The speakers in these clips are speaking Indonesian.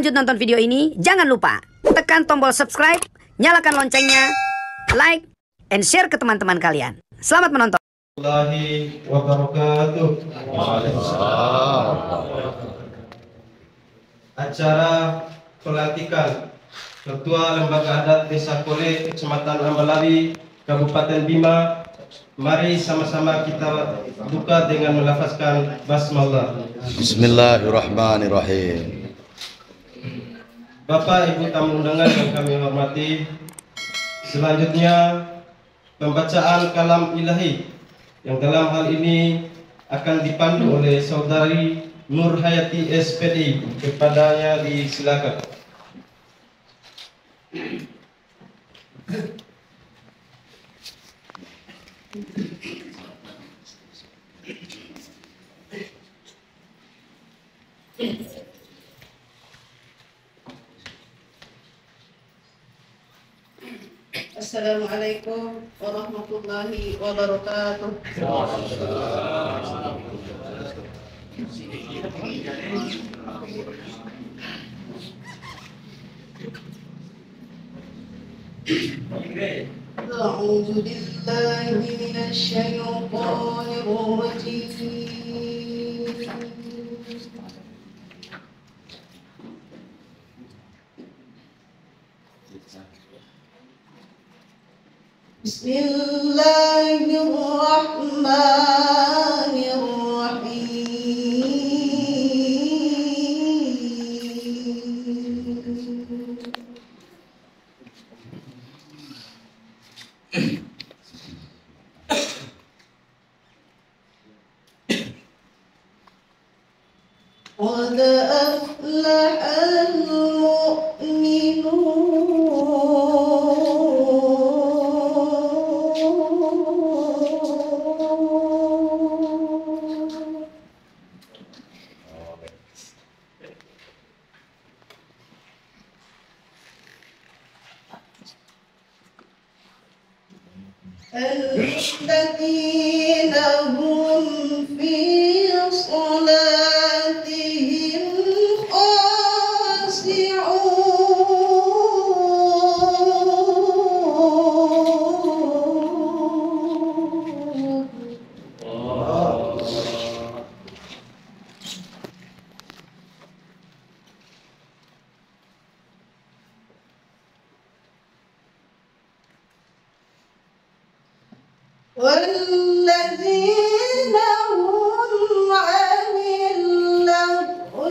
lanjut nonton video ini, jangan lupa tekan tombol subscribe, nyalakan loncengnya, like, and share ke teman-teman kalian. Selamat menonton. Warahmatullahi wabarakatuh. Acara pelantikan Ketua Lembaga Adat Desa Kole, Kecamatan Ambalawi, Kabupaten Bima. Mari sama-sama kita buka dengan melafazkan basmalah. Bismillahirrahmanirrahim. Bapak Ibu tamu undangan yang kami hormati, selanjutnya pembacaan kalam ilahi yang dalam hal ini akan dipandu oleh Saudari Nur Hayati SPD. Kepadanya disilakan. Assalamualaikum warahmatullahi wabarakatuh. A'udzu billahi minasy syaithanir rajim. Bismillahirrahmanirrahim. Qad aflahal mu'minun. Alladzina hum fi salatihim khashi'un. والذين هم عن اللغو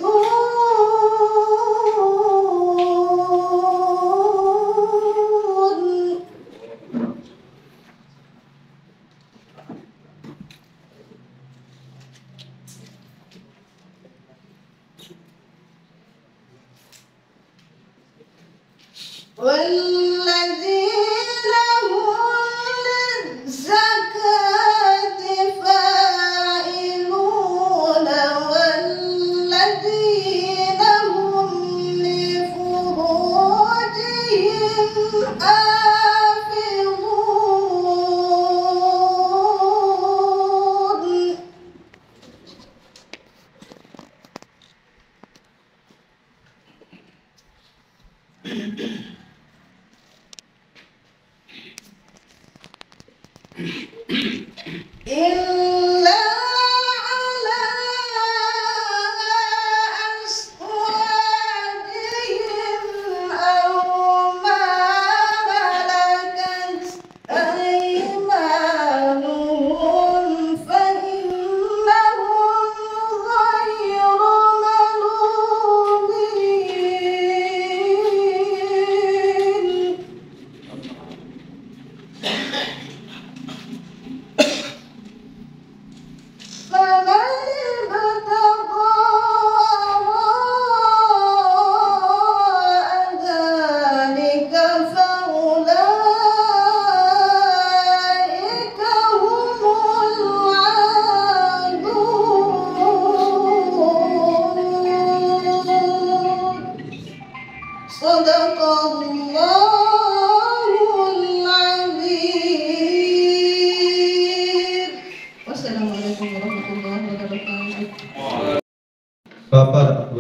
معرضون. والذين هم للزكاة فاعلون. والذين هم لفروجهم حافظون.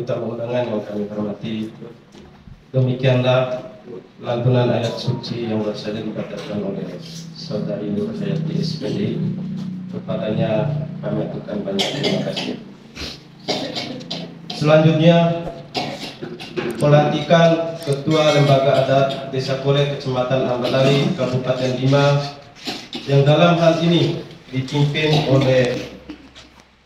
tamu undangan yang kami hormati, demikianlah lantunan ayat suci yang baru saja dikatakan oleh Saudari Nur Hayati SPD. Kepadanya kami aturkan banyak terima kasih. Selanjutnya, pelantikan Ketua Lembaga Adat Desa Kole Kecamatan Ambalari Kabupaten Bima yang dalam hal ini dipimpin oleh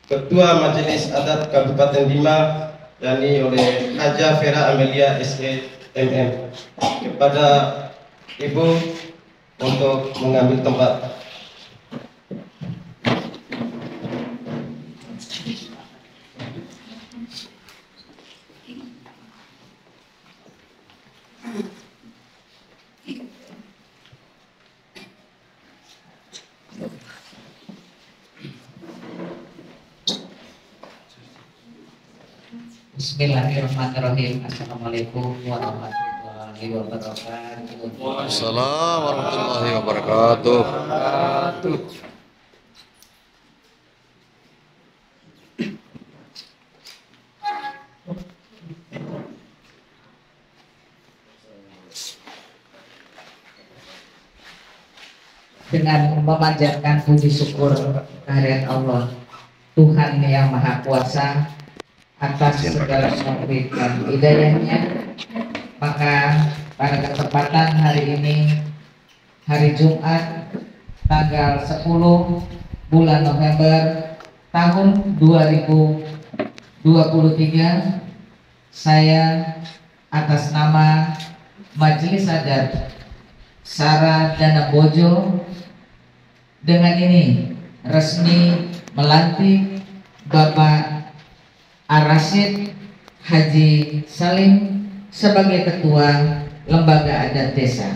Ketua Majelis Adat Kabupaten Bima, yakni oleh Haja Vera Amelia SE MM. Kepada Ibu untuk mengambil tempat. Bismillahirrahmanirrahim. Assalamualaikum warahmatullahi wabarakatuh. Waalaikumsalam warahmatullahi wabarakatuh. Dengan memanjatkan puji syukur kehadirat Allah, Tuhan yang Maha Kuasa, atas segala nikmat dan hidayahnya, maka pada kesempatan hari ini, hari Jumat, tanggal 10 bulan November tahun 2023, saya atas nama Majelis Adat Sara Dana Bojo dengan ini resmi melantik Bapak Ar-Rasyid Haji Salim sebagai Ketua Lembaga Adat Desa.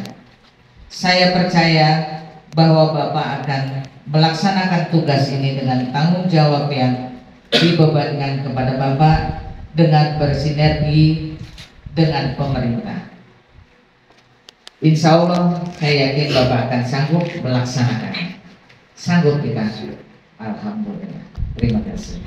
Saya percaya bahwa Bapak akan melaksanakan tugas ini dengan tanggung jawab yang dibebankan kepada Bapak dengan bersinergi dengan pemerintah. Insya Allah saya yakin Bapak akan sanggup melaksanakannya. Sanggup kita? Alhamdulillah. Terima kasih.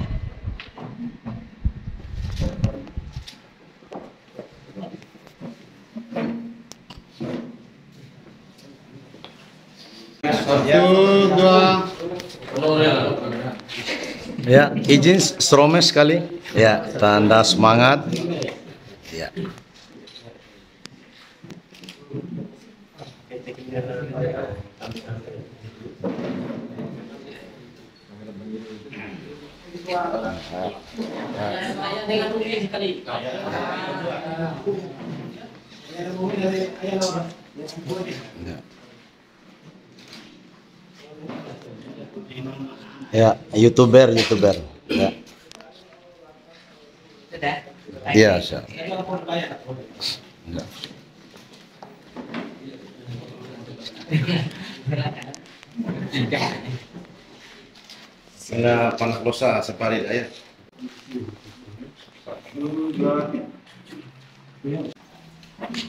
Ya, izin stromes sekali. Ya, tanda semangat. Ya. Ya, YouTuber. Ya. Sudah? Iya, siap. Saya Panaklosa Separit ayah.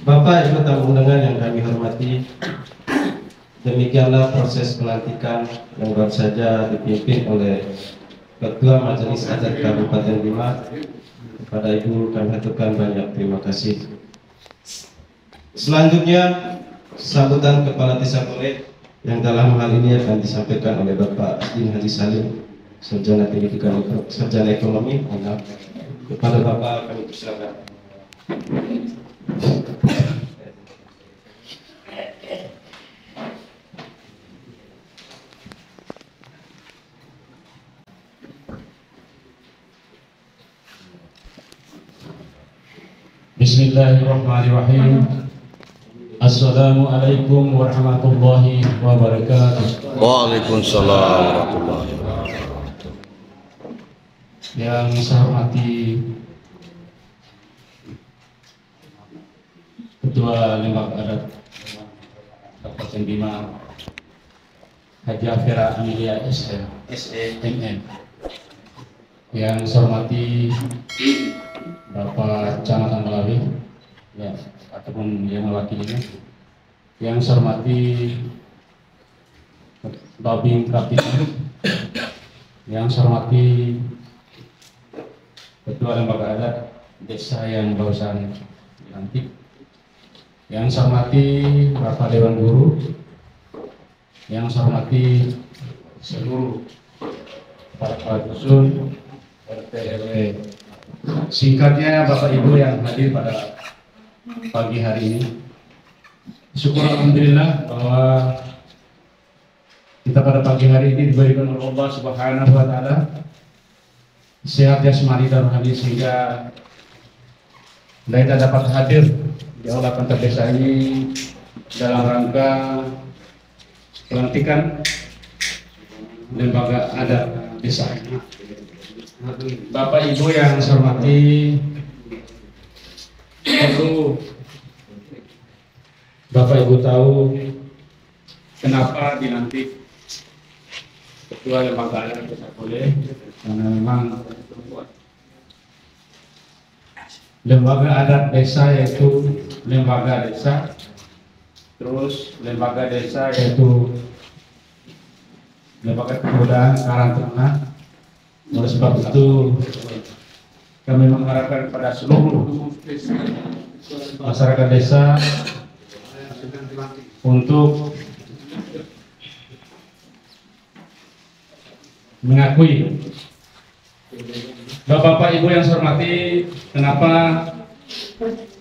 Bapak Ibu tamu undangan yang kami hormati, demikianlah proses pelantikan yang baru saja dipimpin oleh Ketua Majelis Adat Kabupaten Bima. Kepada Ibu kami aturkan banyak terima kasih. Selanjutnya sambutan Kepala Desa Kole yang dalam hal ini akan disampaikan oleh Bapak Asdin Haji Salim, Sarjana Pendidikan Sarjana Ekonomi. Kepada Bapak kami persilakan. Bismillahirrahmanirrahim. Assalamualaikum warahmatullahi wabarakatuh. Waalaikumsalam warahmatullahi wabarakatuh. Yang saya hormati Ketua Lembaga Adat Kabupaten Bima, Haja Vera Amelia SE MM. Yang saya hormati Bapak Camat Ambalawi, ya, ataupun yang mewakilinya. Yang saya hormati Babin Kapiten, yang saya hormati Ketua Lembaga Adat desa yang barusan dilantik. Yang saya hormati Bapak Dewan Guru, yang saya hormati seluruh para dusun, RT RW. Singkatnya Bapak Ibu yang hadir pada pagi hari ini, syukur alhamdulillah bahwa kita pada pagi hari ini diberikan oleh Allah Subhanahu wa taala sehat jasmani dan rohani sehingga kita dapat hadir di aula kantor desa ini dalam rangka pelantikan lembaga adat desa. Bapak Ibu yang saya hormati, perlu Bapak Ibu tahu kenapa dilantik ketua lembaga adat desa Kole, karena memang lembaga adat desa yaitu lembaga desa, terus lembaga desa yaitu lembaga kebudayaan Karang Tengah. Oleh sebab itu kami mengharapkan kepada seluruh masyarakat desa untuk mengakui. Bapak Ibu yang saya hormati, kenapa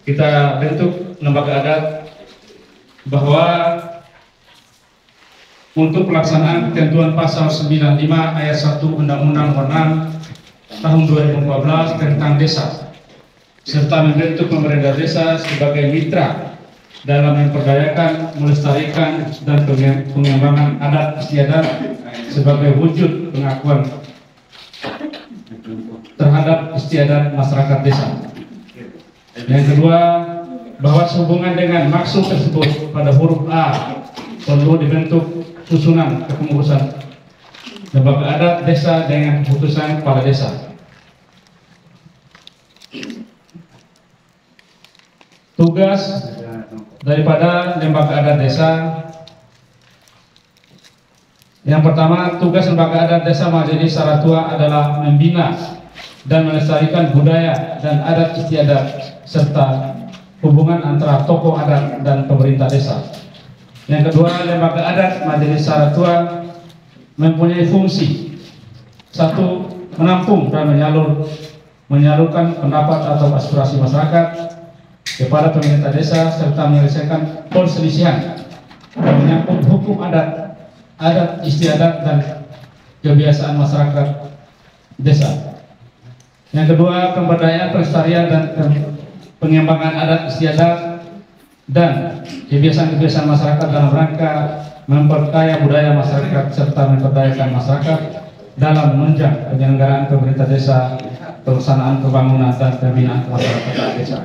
kita bentuk lembaga adat, bahwa untuk pelaksanaan ketentuan pasal 95 ayat 1 Undang-Undang Nomor 6 Tahun 2014 tentang desa, serta membentuk pemerintah desa sebagai mitra dalam memperdayakan, melestarikan, dan pengembangan adat istiadat sebagai wujud pengakuan terhadap istiadat masyarakat desa. Yang kedua, bahwa sehubungan dengan maksud tersebut pada huruf A perlu dibentuk susunan kepengurusan lembaga adat desa dengan keputusan kepala desa. Tugas daripada lembaga adat desa, yang pertama, tugas lembaga adat desa Majelis Saratua adalah membina dan melestarikan budaya dan adat istiadat serta hubungan antara tokoh adat dan pemerintah desa. Yang kedua, lembaga adat Majelis Saratua mempunyai fungsi: satu, menampung dan menyalurkan pendapat atau aspirasi masyarakat kepada pemerintah desa serta menyelesaikan perselisihan yang menyangkut hukum adat, adat istiadat dan kebiasaan masyarakat desa. Yang kedua, pemberdayaan, pelestarian dan pengembangan adat istiadat dan kebiasaan-kebiasaan masyarakat dalam rangka memperkaya budaya masyarakat serta memperdayakan masyarakat dalam menunjang penyelenggaraan pemerintah desa, pelaksanaan pembangunan dan pembinaan masyarakat desa.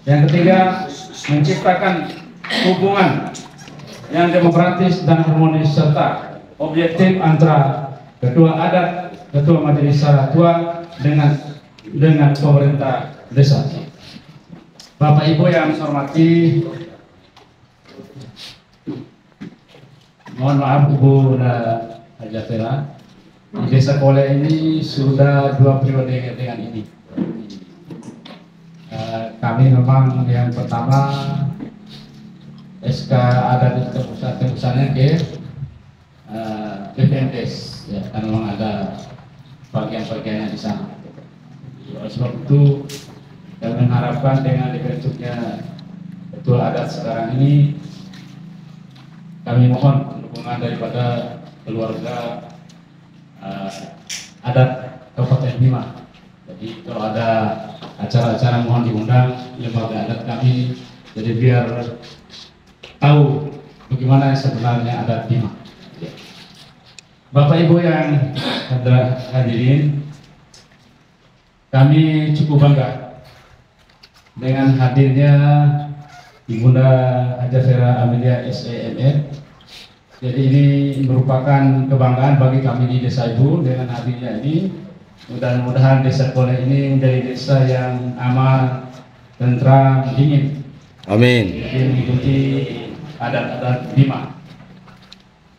Yang ketiga, menciptakan hubungan yang demokratis dan harmonis serta objektif antara ketua adat, ketua Majelis Saratua dengan pemerintah desa. Bapak Ibu yang saya hormati, mohon maaf Ibu Haja Vera, di Desa Kole ini sudah 2 periode dengan ini. Kami memang yang pertama SK adat tembusannya ke BPNDes, ya, karena memang ada bagian-bagiannya di sana. Oleh sebab itu, kami mengharapkan dengan dibentuknya ketua adat sekarang ini, kami mohon dukungan daripada keluarga adat Kabupaten Bima. Jadi kalau ada acara-acara mohon diundang lembaga adat kami, jadi biar tahu bagaimana sebenarnya adat Bima. Bapak Ibu yang hadirin, kami cukup bangga dengan hadirnya Ibunda Haja Vera Amelia SEMN. Jadi ini merupakan kebanggaan bagi kami di desa Ibu dengan hadirnya ini. Mudah-mudahan desa Kole ini menjadi desa yang aman, tentram, dingin. Amin. Jadi mengikuti adat-adat Bima.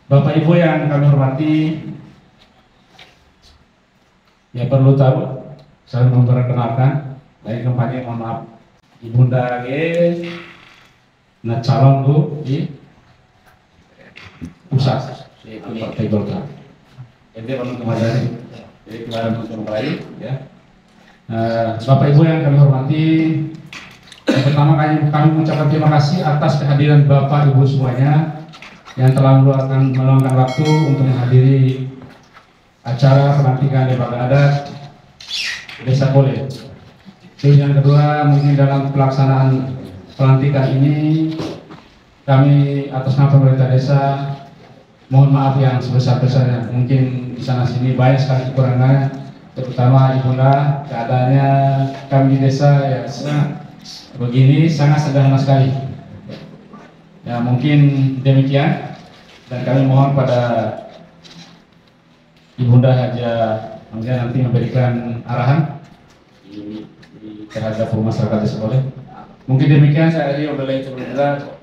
Bapak Ibu yang kami hormati, ya perlu tahu Saya memperkenalkan dari kampanye, mohon maaf, Ibunda G, nah calon Bu di pusat di Partai Golkar. Jadi belum kemarin, jadi kemarin kembali ya. Bapak Ibu yang kami hormati, yang pertama kami mengucapkan terima kasih atas kehadiran Bapak Ibu semuanya yang telah meluangkan waktu untuk menghadiri acara pelantikan lembaga adat Desa Kole. Terus yang kedua, mungkin dalam pelaksanaan pelantikan ini kami atas nama pemerintah desa mohon maaf yang sebesar-besarnya. Mungkin di sana sini banyak sekali kekurangannya, terutama Ibunda, keadaannya kami di desa ya begini sangat sederhana sekali. Ya mungkin demikian, dan kami mohon pada Ibunda Haja nanti memberikan arahan terhadap masyarakat desa Kole. Mungkin demikian, saya Ari Wabillahi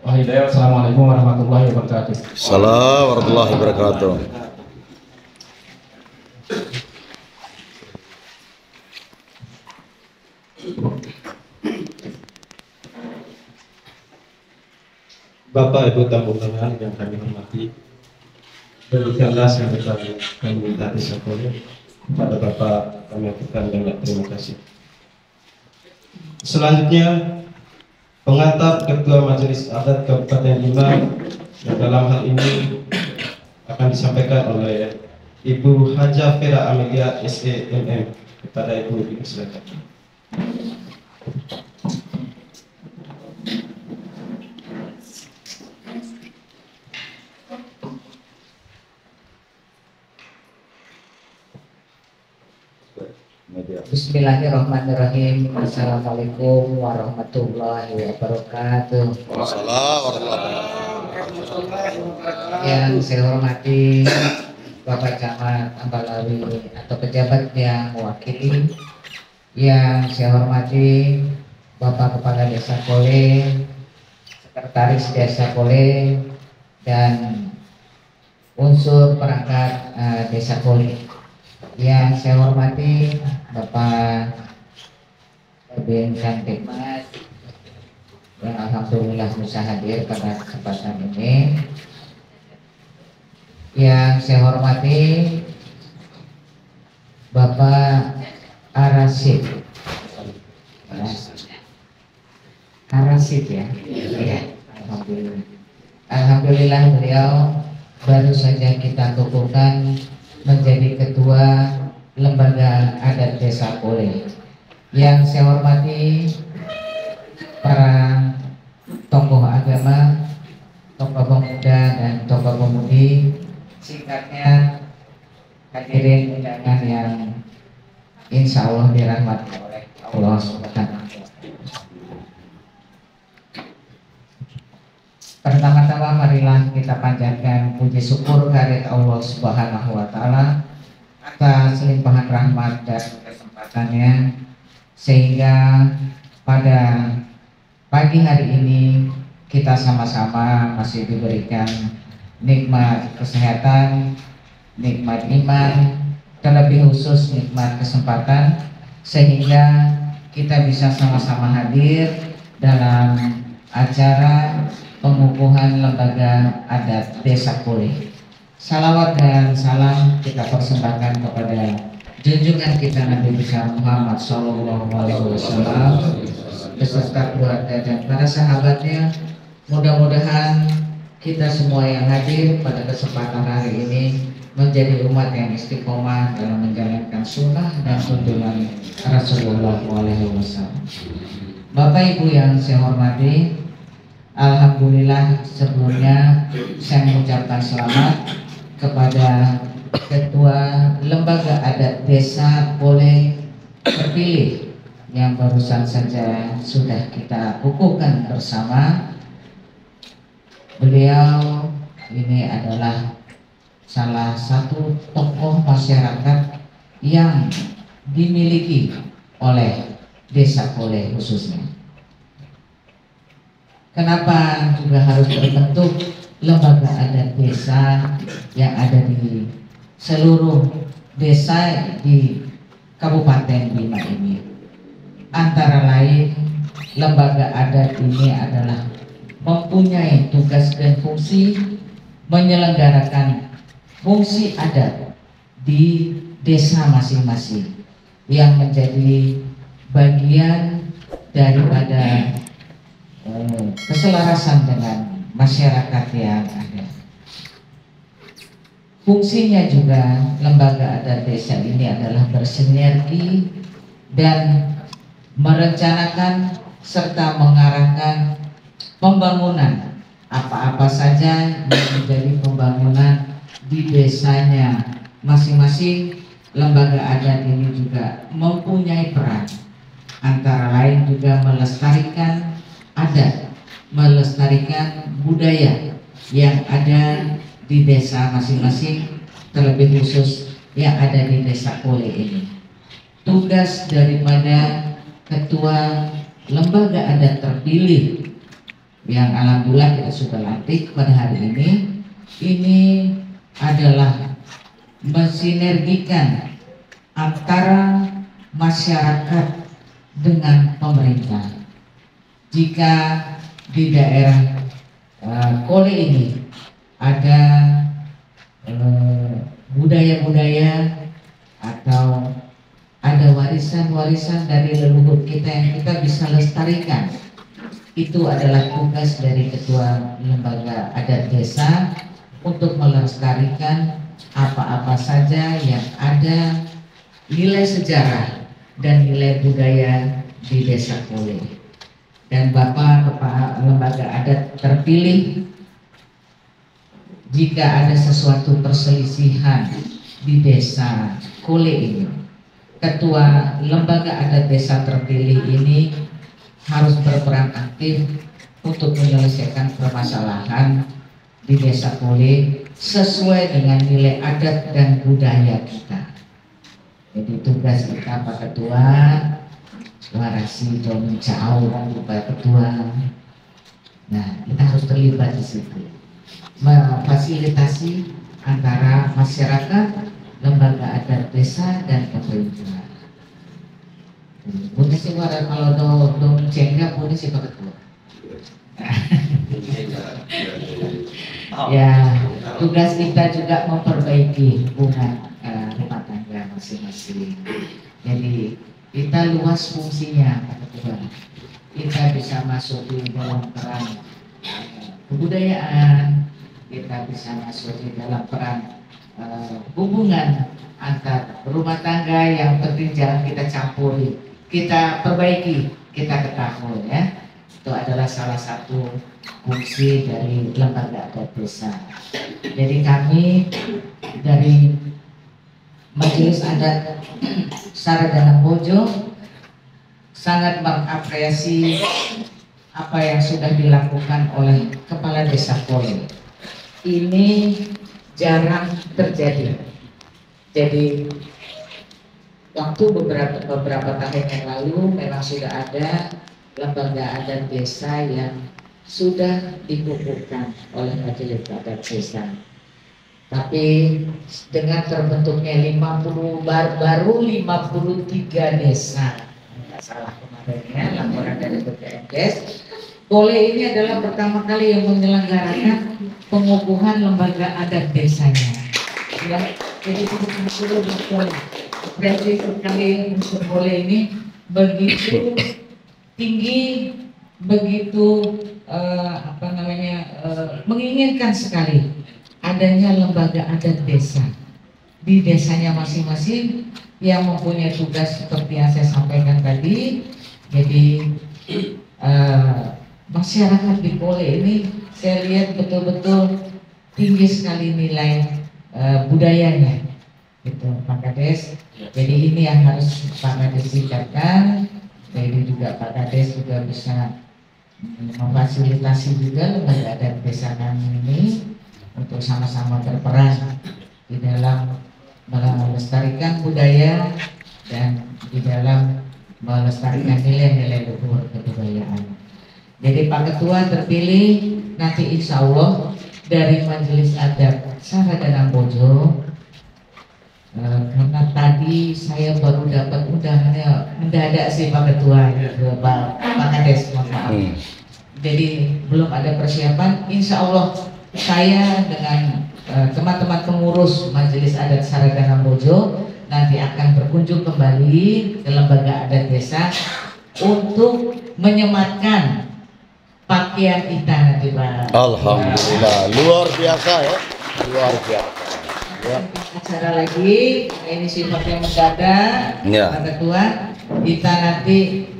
Hidayah. Wassalamualaikum warahmatullahi wabarakatuh. Assalamualaikum warahmatullahi wabarakatuh. Bapak Ibu tamu undangan yang kami hormati, berikanlah sambutan pemerintah Desa Kole kepada Bapak, kami aturkan banyak terima kasih. Selanjutnya, pengantar Ketua Majelis Adat Kabupaten Lima yang dalam hal ini akan disampaikan oleh Ibu Haja Vera Amelia SEMM. Kepada Ibu silakan. Bismillahirrahmanirrahim. Assalamualaikum warahmatullahi wabarakatuh. Yang saya hormati Bapak Camat Ambalawi atau pejabat yang mewakili, yang saya hormati Bapak Kepala Desa Kole, Sekretaris Desa Kole, dan unsur perangkat Desa Kole. Yang saya hormati Bapak Kabin Kamtibmas yang alhamdulillah bisa hadir pada kesempatan ini. Yang saya hormati Bapak Arasid ya. Iya, alhamdulillah. Alhamdulillah beliau baru saja kita kukuhkan menjadi ketua lembaga adat Desa Kole. Yang saya hormati para tokoh agama, tokoh pemuda dan tokoh pemudi, singkatnya hadirin undangan yang insya Allah dirahmati oleh Allah Subhanahu. Pertama-tama marilah kita panjatkan puji syukur kehadirat Allah Subhanahu wa taala atas limpahan rahmat dan kesempatannya, sehingga pada pagi hari ini kita sama-sama masih diberikan nikmat kesehatan, nikmat iman, terlebih khusus nikmat kesempatan, sehingga kita bisa sama-sama hadir dalam acara pengukuhan lembaga adat Desa Kole. Salawat dan salam kita persembahkan kepada junjungan kita Nabi besar Muhammad SAW beserta keluarga dan para sahabatnya. Mudah-mudahan kita semua yang hadir pada kesempatan hari ini menjadi umat yang istiqomah dalam menjalankan sunnah dan tuntunan Rasulullah SAW. Bapak Ibu yang saya hormati, alhamdulillah sebelumnya saya mengucapkan selamat kepada Ketua Lembaga Adat Desa Kole terpilih yang barusan saja sudah kita kukuhkan bersama. Beliau ini adalah salah satu tokoh masyarakat yang dimiliki oleh Desa Kole khususnya. Kenapa juga harus terbentuk lembaga adat desa yang ada di seluruh desa di Kabupaten Bima ini. Antara lain, lembaga adat ini adalah mempunyai tugas dan fungsi menyelenggarakan fungsi adat di desa masing-masing yang menjadi bagian daripada keselarasan dengan masyarakat yang ada. Fungsinya juga lembaga adat desa ini adalah bersinergi dan merencanakan serta mengarahkan pembangunan apa-apa saja yang menjadi pembangunan di desanya masing-masing. Lembaga adat ini juga mempunyai peran, antara lain juga melestarikan adat, melestarikan budaya yang ada di desa masing-masing, terlebih khusus yang ada di desa Kole ini. Tugas daripada ketua lembaga adat terpilih yang alhamdulillah kita sudah lantik pada hari ini adalah mensinergikan antara masyarakat dengan pemerintah. Jika di daerah Kole ini ada budaya-budaya atau ada warisan-warisan dari leluhur kita yang kita bisa lestarikan, itu adalah tugas dari ketua lembaga adat desa untuk melestarikan apa-apa saja yang ada nilai sejarah dan nilai budaya di desa Kole. Dan Bapak Kepala Lembaga Adat terpilih, jika ada sesuatu perselisihan di desa Kole ini, ketua lembaga adat desa terpilih ini harus berperan aktif untuk menyelesaikan permasalahan di desa Kole sesuai dengan nilai adat dan budaya kita. Jadi tugas kita Pak Ketua, Warasi Dong Cao, Pak Ketua. Nah, kita harus terlibat di situ, memfasilitasi antara masyarakat, lembaga adat desa dan pemerintah. Punya sih kalau dong cengga punya sih Pak Ketua. Ya, tugas kita juga memperbaiki hubungan rumah tangga masing-masing. Jadi kita luas fungsinya Pak Ketua. Kita bisa masuk di dalam peran kebudayaan, kita bisa masuk di dalam peran hubungan antar rumah tangga yang penting jangan kita campuri, kita perbaiki, kita ketahui ya. Itu adalah salah satu fungsi dari lembaga adat desa. Jadi kami dari Majelis Adat Saradana Bojo sangat mengapresiasi apa yang sudah dilakukan oleh Kepala Desa Kole. Ini jarang terjadi. Jadi waktu beberapa tahun yang lalu memang sudah ada lembaga adat desa yang sudah dikukuhkan oleh Majelis Adat Desa. Tapi dengan terbentuknya baru 53 desa, nggak salah kemarinnya laporan dari BPNKes, Kole ini adalah pertama kali yang menyelenggarakan pengukuhan lembaga adat desanya. Ya, jadi betul-betul berarti sekali unsur Kole ini begitu tinggi, begitu menginginkan sekali adanya lembaga adat desa di desanya masing-masing yang mempunyai tugas seperti yang saya sampaikan tadi. Jadi masyarakat di Kole ini saya lihat betul-betul tinggi sekali nilai budayanya, gitu Pak Kades. Jadi ini yang harus Pak Kades tingkatkan. Jadi juga Pak Kades juga bisa memfasilitasi juga lembaga adat desa kami ini untuk sama-sama berperan di dalam melestarikan budaya dan di dalam melestarikan nilai-nilai luhur kebudayaan. Jadi Pak Ketua terpilih nanti insya Allah dari Majelis Adat Saradana Bojo, karena tadi tadi saya baru dapat undangannya mendadak sih Pak Ketua, gitu, Pak Kades, mohon maaf. Jadi belum ada persiapan. Insya Allah saya dengan teman-teman pengurus Majelis Adat Saradana Mojo nanti akan berkunjung kembali ke lembaga adat desa untuk menyematkan pakaian kita nanti Pak. Alhamdulillah, luar biasa ya, luar biasa. Ya. Acara lagi, ini sifatnya mendadak, Ya. Pak Ketua. Kita nanti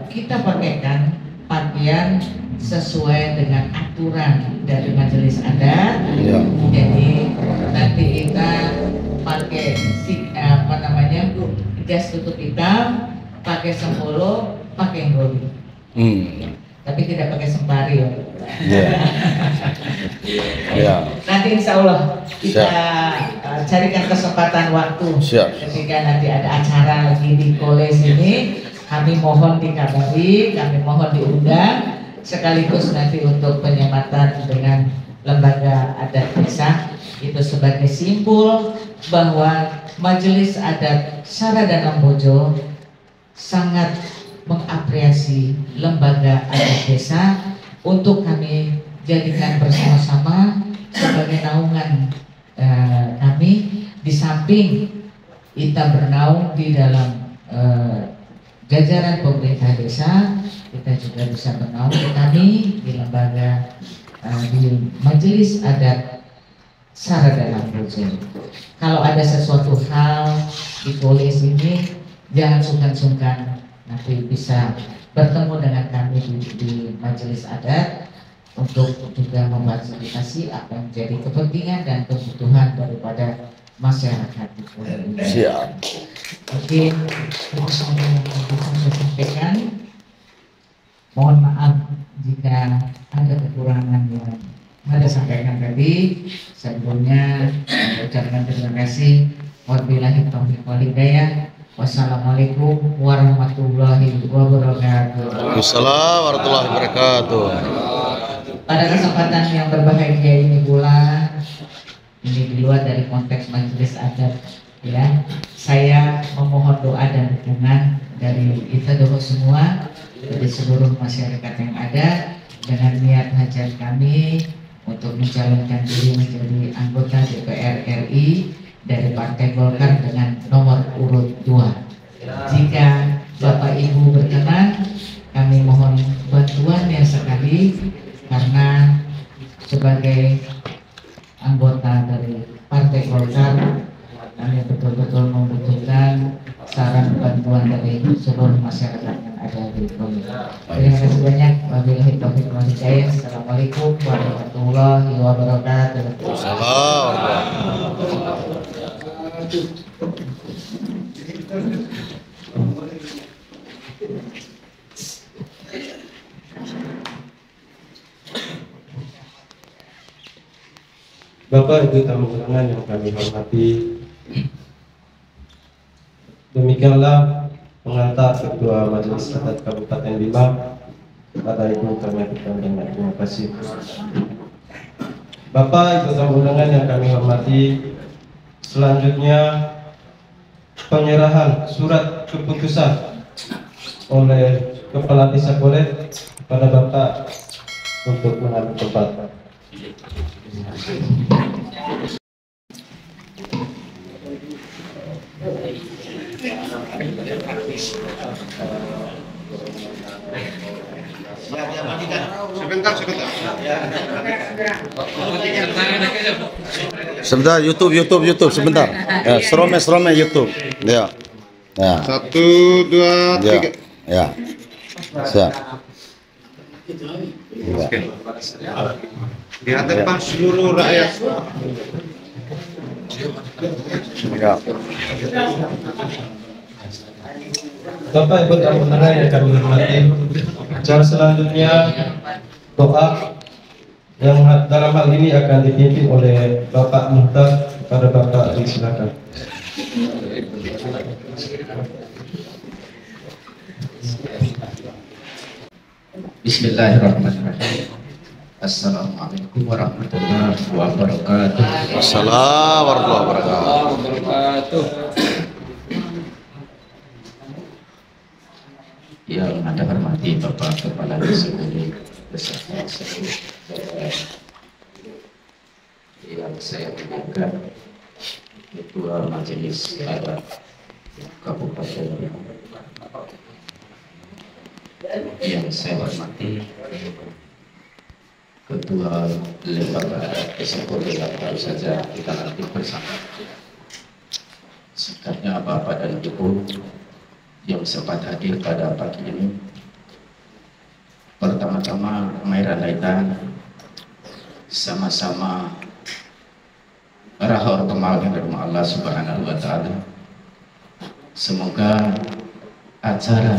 kita pakaikan pakaian sesuai dengan aturan dari majelis adat. Ya. Jadi nanti kita pakai jas tutup hitam, pakai sempolo, pakai goli. Tapi tidak pakai sempari ya. Ya. Nanti insya Allah kita carikan kesempatan waktu. Ketika nanti ada acara lagi di Koles ini, kami mohon dikabari, kami mohon diundang, sekaligus nanti untuk penyematan dengan lembaga adat desa itu sebagai simbol bahwa Majelis Adat Saradana Mojo sangat mengapresiasi lembaga adat desa untuk kami jadikan bersama-sama sebagai naungan kami, di samping kita bernaung di dalam jajaran pemerintah desa, kita juga bisa bernaung kami di lembaga di Majelis Adat Saradana Mojo. Kalau ada sesuatu hal di Koles ini, jangan sungkan-sungkan, nanti bisa bertemu dengan kami di Majelis Adat untuk juga memfasilitasi apa yang menjadi kepentingan dan kebutuhan daripada masyarakat di Koles. Siap. Mungkin itu saja yang bisa saya sampaikan. Mohon maaf jika ada kekurangan yang ada sampaikan tadi. Sebelumnya saya ucapkan terima kasih. Wabillahi taufiq wal hidayah. Wassalamualaikum warahmatullahi wabarakatuh. Waalaikumsalam warahmatullahi wabarakatuh. Pada kesempatan yang berbahagia ini pula, ini di luar dari konteks majelis adat, ya, saya memohon doa dan dukungan dari kita dulu semua, dari seluruh masyarakat yang ada, dengan niat hajat kami untuk mencalonkan diri menjadi anggota DPR RI dari Partai Golkar dengan nomor urut 2. Jika Bapak Ibu berkenan, kami mohon bantuannya sekali, karena sebagai anggota dari Partai Golkar kami betul-betul membutuhkan saran bantuan dari seluruh masyarakat yang ada di Koles. Terima kasih banyak. Wabillahi taufiq wal hidayah. Assalamualaikum warahmatullahi wabarakatuh. Bapak Ibu tamu undangan yang kami hormati, demikianlah pengantar Ketua Majelis Adat Kabupaten Bima. Bapak Ibu kami aturkan banyak terima kasih. Bapak Ibu tamu undangan yang kami hormati, selanjutnya penyerahan surat keputusan oleh Kepala Desa Koles kepada Bapak untuk mengambil tempat. Sebentar, YouTube sebentar. Ya, serome YouTube. Ya. Ya. 1, 2, 3. Ya. Siap. Ya. Di hadapan seluruh rakyat. Ya. Bapak Ibu tamu undangan yang kami hormati, acara selanjutnya doa yang dalam hal ini akan dipimpin oleh Bapak Muhtar. Kepada Bapak disilakan. Bismillahirrahmanirrahim. Assalamualaikum warahmatullahi wabarakatuh. Assalamualaikum warahmatullahi wabarakatuh. Yang Anda hormati Bapak Kepala Desa beserta yang saya muliakan Ketua Majelis Adat Kabupaten, yang saya hormati Ketua Lembaga Adat Desa Korea yang baru saja kita latih bersama, sekalinya Bapak dan Ibu yang sempat hadir pada pagi ini. Pertama-tama Mairandaitan sama-sama rahor kemal yang dari Allah Subhanahu wa Ta'ala. Semoga acara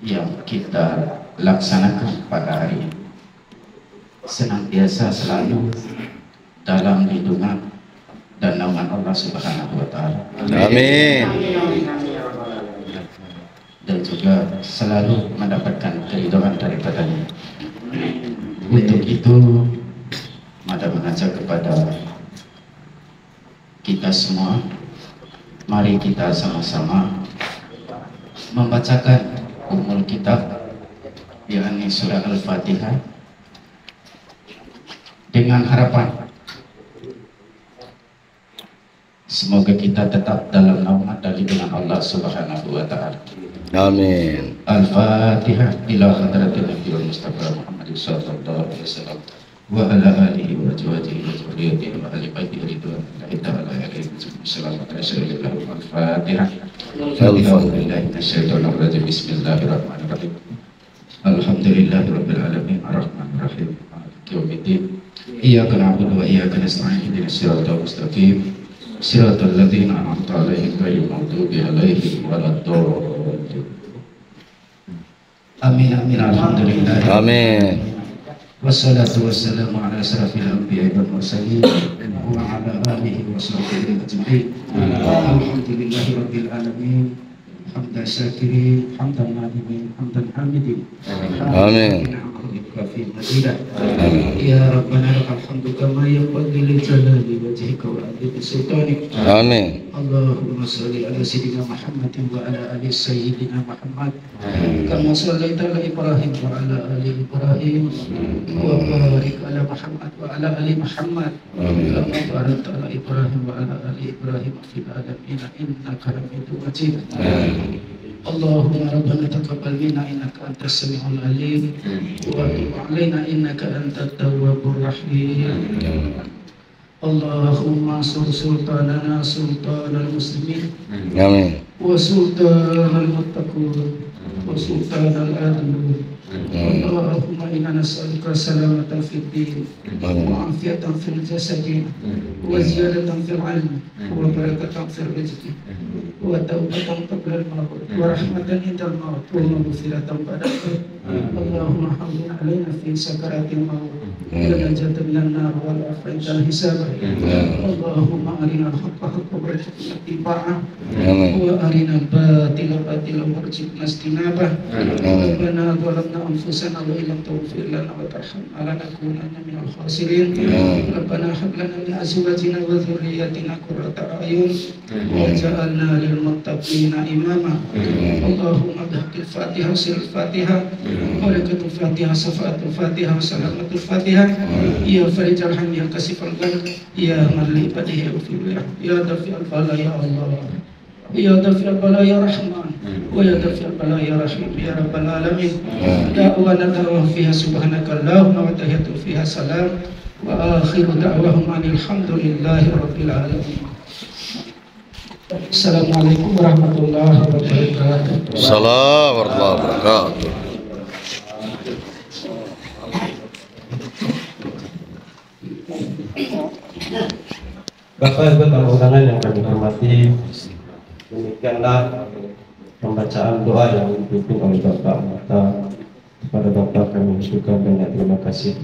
yang kita laksanakan pada hari ini senantiasa selalu dalam lindungan dan naungan Allah Subhanahu wa Ta'ala. Amin. Dan juga selalu mendapatkan keridhaan daripadanya. Untuk itu, mada mengajak kepada kita semua, mari kita sama-sama membacakan umul kitab, yakni surah Al-Fatihah, dengan harapan semoga kita tetap dalam naungan dan lindungan Allah Subhanahu wa Ta'ala. Amin. Al-Fatihah ila hadratin Nabi Mustafa Muhammad sallallahu alaihi wasallam wa ala alihi wa azwajihi wa dzurriyyatihi wa ahli baitihi ridwanullahi ta'ala alaihim. Assalamualaikum. Al-Fatihah. Alhamdulillahi minasyaitonir rajim. Bismillahirrahmanirrahim. Alhamdulillahirabbil alamin arrahmanir rahim maliki yaumiddin. Iyyaka na'budu wa iyyaka nasta'in ihdinas siratal mustaqim. Siratal ladzina an'amta 'alaihim ghairil maghdubi 'alaihim waladdallin. Amin amin alhamdulillah. Amin. Wassalatu wassalamu ala asrafil anbiya'i wal mursalin wa ala alihi wa sahbihi ajma'in. Alhamdulillahi rabbil alamin. Hamdan syakirin, hamdan nadimin, hamdan hamidin. Amin. Ya Rabbana lakal hamdu kama yanbaghi li jalali wajhika wa 'azimi sultanik. Amin. Allahumma shalli ala sayyidina Muhammadin wa ala ali sayyidina Muhammad kama shallaita ala Ibrahim wa ala ali Ibrahim wa barik ala Muhammad wa ala ali Muhammad kama barakta ala Ibrahim wa ala ali Ibrahim fil alamin innaka Hamidum Majid. Allahumma rabbana taqabbal minna innaka antas samiul alim wa tub alaina innaka antat tawwabur rahim. Allahumma sultanana sultanal muslimin. Amin. Wa sultanal muttaqin wa sultanal adlun. Allahumma inna nas'aluka salamatan fid din wa afiyatan fil jasadi wa ziyadatan fil ilmi wa barakatan fil rizqi wa tawbatan qabla al-maut wa rahmatan indal maut wa maghfiratan ba'da al-maut. Allahumma hawwin alaina fi sakaratil maut wa najatan minan nar wa afwan hisab. Allahumma arina al-haqqa haqqan warzuqna ittiba'ah wa arina al-batila batilan warzuqna ijtinabah. Rabbana zalamna anfusana wa illam taghfir lana wa tarhamna lanakunanna minal khasirin. Rabbana hab lana min azwajina wa dhurriyyatina qurrata a'yun waj'alna lil muttaqina imama. Allahumma bihaqqil Fatihah sirril Fatihah barakatul Fatihah safaatul Fatihah salamatul Fatihah ya farijal ham ya kasifal gham ya marli padihi ya dafi'al bala ya Allah ya dafi'al bala ya Rahman wa ya dafi'al bala ya Rahim ya rabbal alamin. Da'wana da'wah fiha subhanaka Allahumma wa tahiyyatu fiha salam wa akhiru da'wahum alhamdulillahi rabbil alamin. Assalamualaikum warahmatullahi wabarakatuh. Assalamualaikum warahmatullahi wabarakatuh. Bapak Ibu tamu undangan yang kami hormati, demikianlah pembacaan doa yang dipimpin oleh Bapak Mata. Kepada Bapak kami ucapkan banyak terima kasih.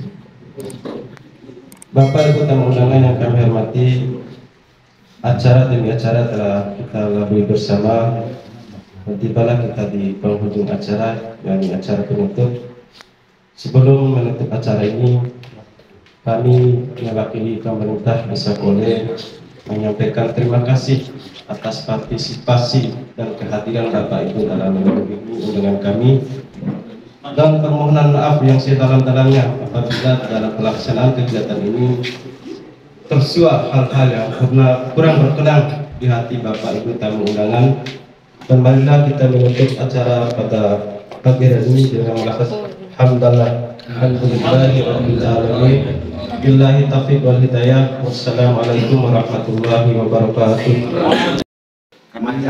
Bapak Ibu tamu undangan yang kami hormati, acara demi acara telah kita lalui bersama. Tibalah kita di penghujung acara, yakni acara penutup. Sebelum menutup acara ini, Kami mewakili pemerintah Desa Kole menyampaikan terima kasih atas partisipasi dan kehadiran Bapak Ibu dalam undangan kami, dan permohonan maaf yang sedalam-dalamnya apabila dalam pelaksanaan kegiatan ini tersuat hal-hal yang kurang berkenan di hati Bapak Ibu tamu undangan. Dan marilah kita menutup acara pada pagi hari ini dengan melafaz hamdalah alhamdulillahi rabbil alamin billahi taufiq wal hidayah. Wassalamualaikum warahmatullahi wabarakatuh. Kami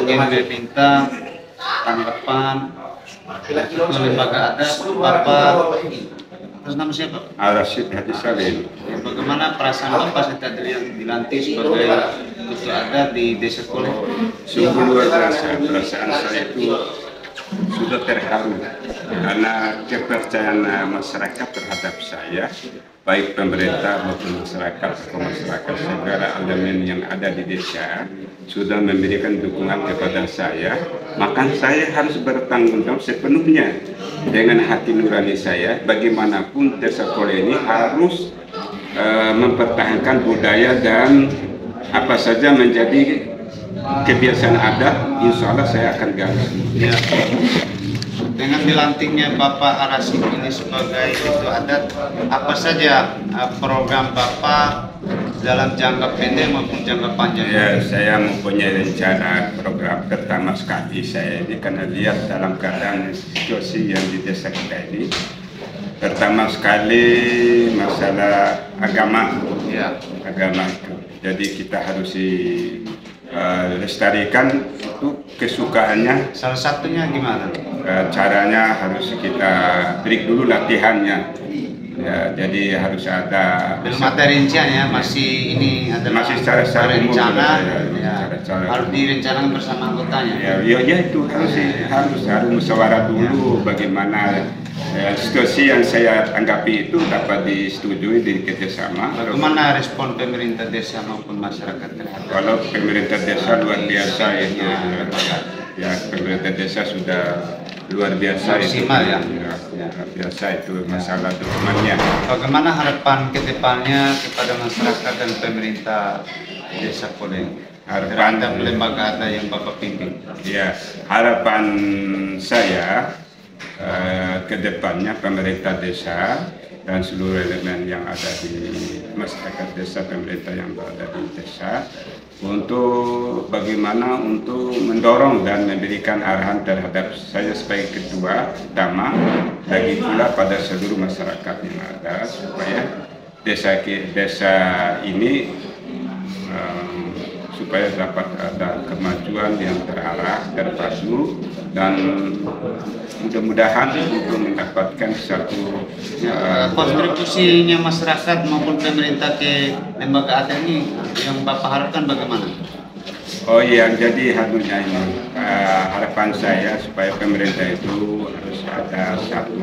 ingin meminta tanggapan lembaga adat Bapak, atas nama siapa? Al-Rashid Haji Salim. Bagaimana perasaan Bapak setelah yang dilantik sebagai ketua adat di Desa Kole? Sungguh luar biasa, perasaan saya itu sudah terharu karena kepercayaan masyarakat terhadap saya, baik pemerintah maupun masyarakat segala elemen yang ada di desa sudah memberikan dukungan kepada saya, maka saya harus bertanggung jawab sepenuhnya dengan hati nurani saya. Bagaimanapun Desa Kole ini harus mempertahankan budaya dan apa saja menjadi kebiasaan adat, insya Allah saya akan gali. Ya. Dengan dilantiknya Bapak Arasid ini sebagai ketua adat, apa saja program Bapak dalam jangka pendek maupun jangka panjang? Ya, saya mempunyai rencana program. Pertama sekali saya ini karena lihat dalam keadaan situasi yang di desa kita ini. Pertama sekali masalah agama, Ya. agama itu. Jadi kita harus lestarikan itu kesukaannya. Salah satunya gimana? Caranya harus kita beri dulu latihannya. Ya, jadi harus ada. Belum ada rinciannya, masih ini adalah Masih secara umum, rencana, ya, secara harus umum. direncanakan bersama anggotanya. Ya itu harus musyawarah dulu bagaimana situasi yang saya anggapi itu dapat disetujui di kerjasama. Bagaimana respon pemerintah desa maupun masyarakat terhadap? Kalau pemerintah desa luar biasa itu, ya pemerintah desa sudah luar biasa itu, Maksimal, ya. Luar biasa itu masalah dokumennya. Bagaimana harapan ke depannya kepada masyarakat dan pemerintah Desa Kole terhadap lembaga adat yang Bapak pimpin? Ya, harapan saya ke depannya pemerintah desa dan seluruh elemen yang ada di masyarakat desa, pemerintah yang berada di desa, untuk bagaimana untuk mendorong dan memberikan arahan terhadap saya sebagai ketua utama, lagi pula pada seluruh masyarakat yang ada, supaya desa ini supaya dapat ada kemajuan yang terarah, terpadu, dan mudah-mudahan untuk mendapatkan satu kontribusinya masyarakat maupun pemerintah ke lembaga adat ini yang Bapak harapkan bagaimana? Oh iya, jadi harusnya ini harapan saya supaya pemerintah itu harus ada satu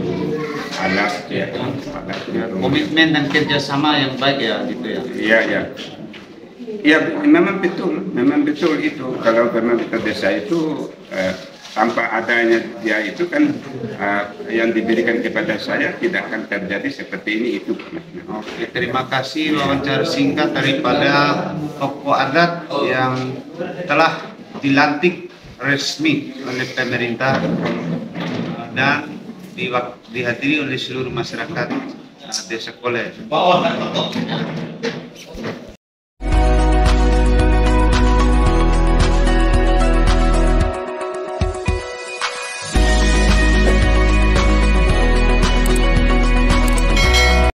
alat ya, Komitmen dan kerjasama yang baik ya, gitu ya. Iya, ya. Ya, memang betul itu. Kalau pemerintah desa itu tanpa adanya dia itu kan yang diberikan kepada saya tidak akan terjadi seperti ini itu. Oke, terima kasih wawancara singkat daripada tokoh adat yang telah dilantik resmi oleh pemerintah dan dihadiri oleh seluruh masyarakat Desa Kole.